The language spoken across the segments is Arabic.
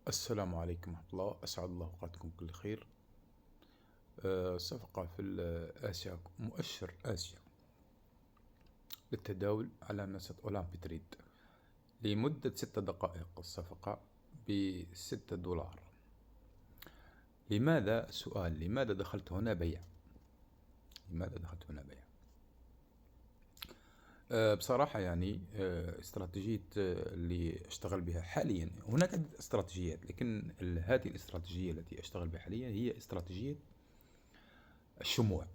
السلام عليكم ورحمة الله، أسعد الله أوقاتكم بكل خير. صفقة في آسيا، مؤشر آسيا للتداول على منصة أولمبي تريد لمدة 6 دقائق. الصفقة ب6 دولار. لماذا دخلت هنا بيع؟ بصراحة يعني استراتيجية اللي أشتغل بها حاليا، هناك عدة استراتيجيات، لكن هذه الاستراتيجية التي أشتغل بها حاليا هي استراتيجية الشموع.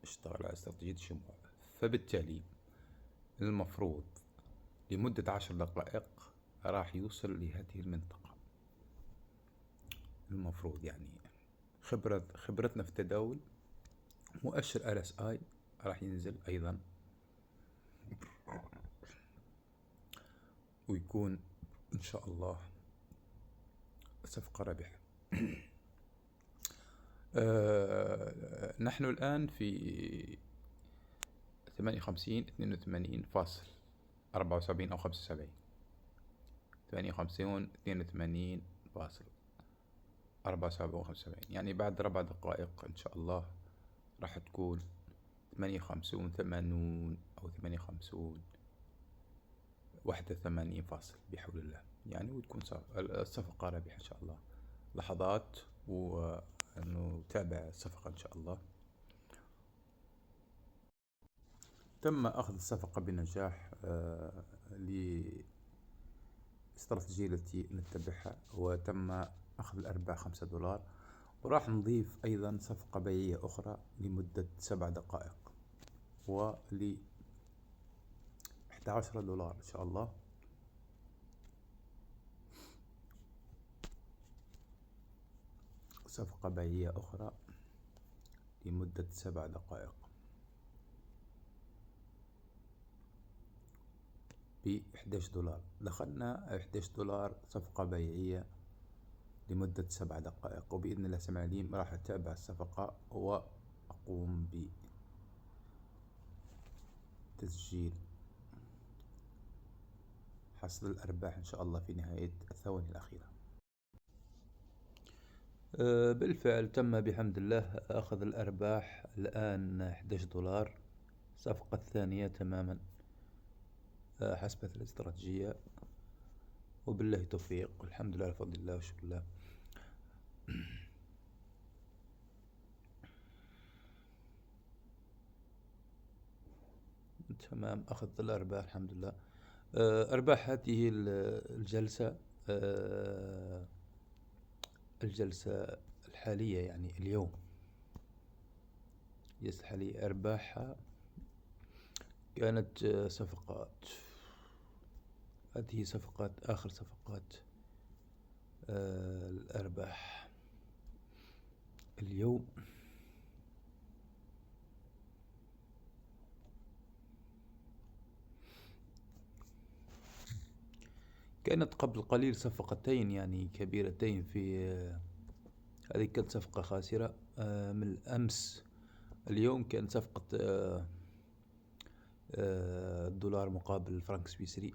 اشتغل على استراتيجية الشموع، فبالتالي المفروض لمدة 10 دقائق راح يوصل لهذه المنطقة. المفروض يعني خبرتنا في التداول، مؤشر RSI راح ينزل أيضا ويكون إن شاء الله صفقة رابحة. نحن الآن في 58 82.74 أو 75. 58 82.74 75، يعني بعد 4 دقائق إن شاء الله راح تكون 58 80 أو 58 81 فاصل بحول الله، يعني وتكون الصفقة رابحة إن شاء الله. لحظات ونتابع الصفقة إن شاء الله. تم أخذ الصفقة بنجاح الاستراتيجية التي نتبعها، وتم أخذ الأرباح 5 دولار، وراح نضيف أيضا صفقة بيعية أخرى لمدة 7 دقائق ول 11 دولار إن شاء الله. صفقة بيعية أخرى لمدة 7 دقائق ب11 دولار. دخلنا 11 دولار صفقة بيعية لمدة 7 دقائق، وبإذن الله سمع عليم راح أتابع الصفقة وأقوم بتسجيل حصد الأرباح إن شاء الله في نهاية الثواني الأخيرة. بالفعل تم بحمد الله أخذ الأرباح الآن 11 دولار. الصفقة الثانية تماما حسب الاستراتيجية، وبالله توفيق. الحمد لله، بفضل الله وشكر الله. تمام، أخذت الأرباح الحمد لله. أرباح هذه الجلسة الحالية، يعني اليوم الحالية أرباحها كانت صفقات. هذه صفقات آخر صفقات الأرباح اليوم. كانت قبل قليل صفقتين يعني كبيرتين في هذه كانت صفقة خاسرة من الأمس. اليوم كانت صفقة الدولار مقابل الفرنك السويسري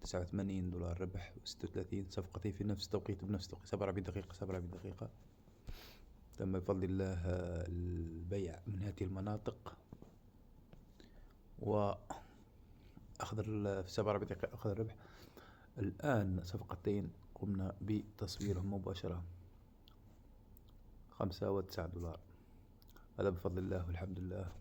89 دولار ربح، و36 صفقتين في نفس التوقيت بنفس التوقيت. 47 دقيقة تم بفضل الله البيع من هذه المناطق، وأخذ في 47 دقيقة أخذ الربح. الآن صفقتين قمنا بتصويرهم مباشرة 5 و9 دولار. هذا بفضل الله والحمد لله.